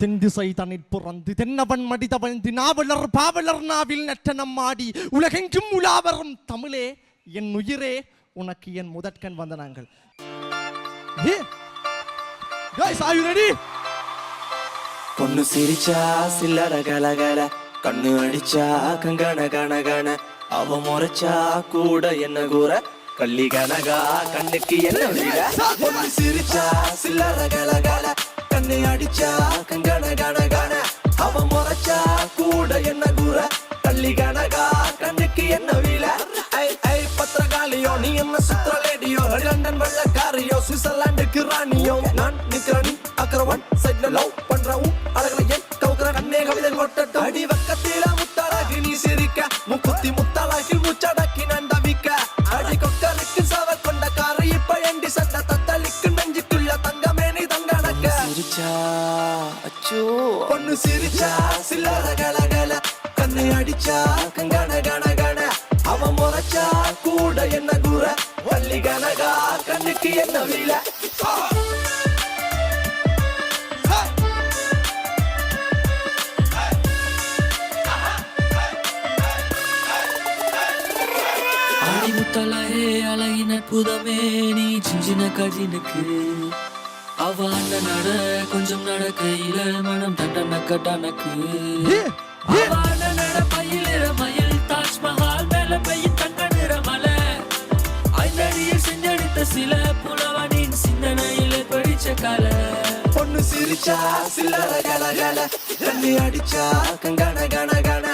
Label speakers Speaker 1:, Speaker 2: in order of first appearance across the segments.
Speaker 1: தென்திசை தனிற் புறந்து தென்னவன் மடிதவழ்ந்து நாவலர் பாவலர் நாவில் நட்டனம் ஆடி உலகெங்கும் உலாவரும் தமிழே என் உயிரே உனக்கு என் முதற்கண் வந்தனங்கள்.
Speaker 2: பொண்ணு சிரிச்சா சில்லற கலகல கண்ணு அடிச்சா கங்கண கணகண அவ முறைச்சா கூட என்ன கூற கள்ளி கனகா கண்ணுக்கு என்ன வீர. பொண்ணு சிரிச்சா சில்லற கலகல கண்ணு அடிச்சா கங்கண கணகண அவ முறைச்சா கூட என்ன கூற கள்ளி கனகா கண்ணுக்கு என்ன வீர. ஐ ஐ பத்திரகாளியோ நீ என்ன சுத்திர லேடியோ லண்டன் வெள்ளக்காரியோ சுவிட்சர்லாந்துக்கு ராணியோ நான் நிக்கிறனி அக்கரவன் சைட்ல லவ் பண்றவும் அழகலையே கவுக்குற கண்ணே கவிதை கொட்டட்டும் அடி வக்கத்தில முத்தாளாகி நீ சிரிக்க முக்குத்தி முத்தாளாகி முச்சடக்கி நண்டவிக்க அடி கொக்கலுக்கு சவ கொண்ட காரை இப்ப எண்டி சண்ட தத்தளிக்கு நெஞ்சுக்குள்ள தங்கமே நீ தங்கடக்க சிரிச்சா அச்சோ பொண்ணு சிரிச்சா சில்லற கலகல கண்ணை அடிச்சா கங்கண கண கண அவ முறைச்சா கூட என்ன கூற வள்ளி கனகா கண்ணுக்கு என்ன வீல.
Speaker 3: அடிமுத்தலையே அழகின புதமே நீ சின்ன கஜினுக்கு அவ அண்ணன் நட கொஞ்சம் நடக்கையில மனம் தண்டனக்க டனக்கு அவ அண்ணன் நட பயிலிற மயில் தாஜ்மஹால் மேல பையின் தங்க நிற மலை ஐந்தடியில் செஞ்சடித்த சில புலவனின் சிந்தனையில படிச்ச கல.
Speaker 2: பொண்ணு சிரிச்சா சில்லற கலகல கண்ணி அடிச்சா கங்கண கண கண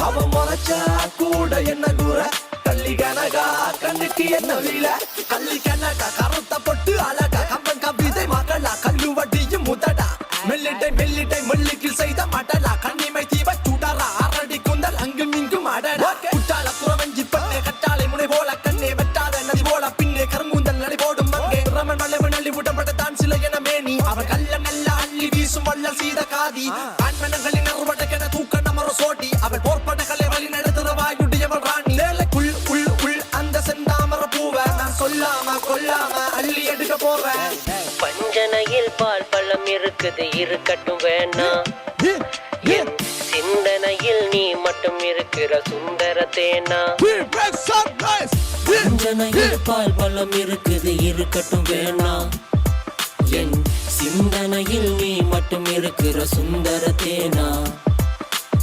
Speaker 2: அவ முறைச்சா கூட என்ன கூற கள்ளி கனகா கண்ணுக்கு என்ன வீல. கள்ளி கனகா கருத்த பொட்டு அழகா கம்பன் கவிதை மகளா கல்லு வட்டியும் முதடா மெல்லிட்டை மெல்லிட்டை மெல்லிக்கில் செய்த மடலா கண்ணிமை தீவ சுடரா அரடி குந்தல் அங்கும் இங்கும் அடடா குட்டால குறவஞ்சி பண்ணே கட்டாளை முனை போல கண்ணே வெட்டாத நதி போல பின்னே கருங்குந்தல் நடை போடும் மங்கே ரமன் மலைவு நள்ளி விடப்பட்ட தான் சில என மேனி அவர் கல்ல நல்ல அள்ளி வீசும் வள்ளல் சீத காதி ஆண்மனங்களின் அறுபடக்கென தூக்க நமர சோட்டி அவள் போர்ப்படகளை வழி நடத்துற வாயுடையவள் ராணி லேலைக்குள் உள் உள் அந்த செந்தாமர பூவ நான் சொல்லாம கொல்லாம அள்ளி எடுக்க போறேன்.
Speaker 3: பஞ்சனையில் பால் பழம் இருக்குது இருக்கட்டும் வேணாம் என் சிந்தனையில் நீ மட்டும் இருக்கிற சுந்தர தேனா. பஞ்சனையில் பால் பழம் இருக்குது இருக்கட்டும் வேணாம் என் சிந்தனையில் நீ மட்டும் இருக்கிற சுந்தர தேனா.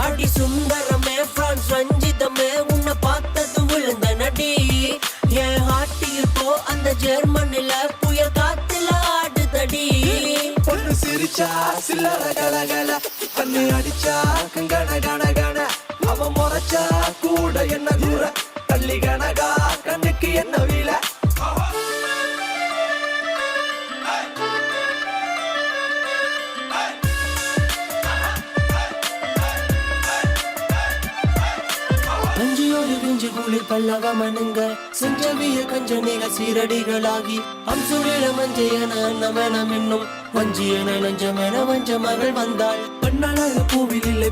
Speaker 3: அடி சுந்தரமே பிரான்ஸ் ரஞ்சிதமே உன்னை பார்த்தது விழுந்த நடி என் ஹாட்டியில் போ அந்த ஜெர்மனில புயல் காத்துல ஆடுதடி.
Speaker 2: பொண்ணு சிரிச்சா சில்லற கலகல கண்ணு அடிச்சா கங்கண கண கண அவ முறைச்சா கூட என்ன கூற கள்ளி கனகா கண்ணுக்கு என்ன வீல.
Speaker 3: குஞ்சு குளிர் பல்லவ மனுங்க செஞ்சவிய கஞ்சனிக சீரடிகளாகி அம்சுரில மஞ்சையன நமனம் என்னும் வஞ்சியன நஞ்சமென வஞ்ச மகள் வந்தாள். பெண்ணழகு பூவில் இல்லை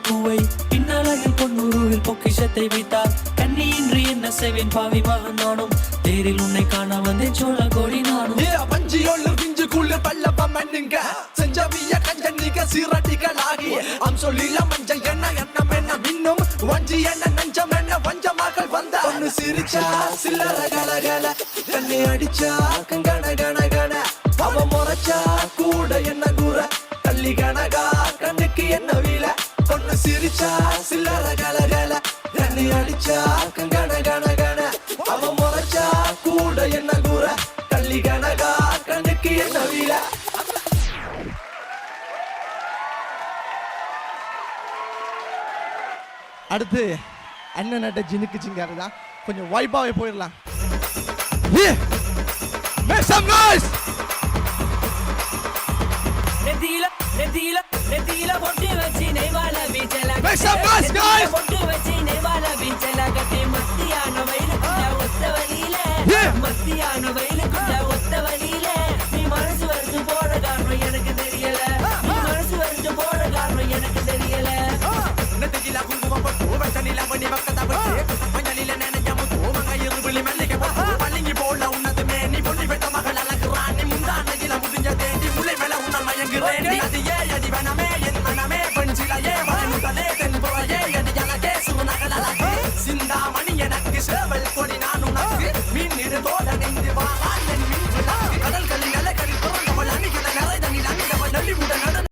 Speaker 3: பூவை பின்னழகில் பொன்னுருவில் பொக்கிஷத்தை வைத்தார். கண்ணியின்றி என்ன செய்வேன் பாவி மகன் நானும் தேரில் உன்னை காண வந்தேன் சோழ கோடி நானும்.
Speaker 2: வஞ்சியோள்ள குஞ்சு குளிர் பல்லவ மனுங்க செஞ்சவிய கஞ்சனிக சீரடிகளாகி அம்சுரில மஞ்சையன எண்ணம் என்ன மின்னும் வஞ்சியன நஞ்சமென வஞ்ச மகள் வந்த. பொண்ணு சிரிச்சா சில்லற கலகல கண்ணி அடிச்சா கங்கண கண கண அவ முறைச்சா கூட என்ன கூற கள்ளி கனகா கண்ணுக்கு என்ன வீல. பொண்ணு சிரிச்சா சில்லற கலகல கண்ணி அடிச்சா கங்கண கண கண அவ முறைச்சா கூட என்ன கூற கள்ளி கனகா கண்ணுக்கு என்ன வீல.
Speaker 1: அடுத்து அண்ணன் நட்ட ஜினுக்கு சிங்காரு தான் கொஞ்சம் வைப்பாவே போயிடலாம். Make some noise.
Speaker 3: நெத்தியில பொட்டு வச்சி நெய்வால வீச்சல
Speaker 1: Make some noise guys.
Speaker 3: பொட்டு வச்சி நெய்வால வீச்சல கட்டி மத்தியான வயலுக்குள்ள ஒத்த வழியில மத்தியான வயலுக்குள்ள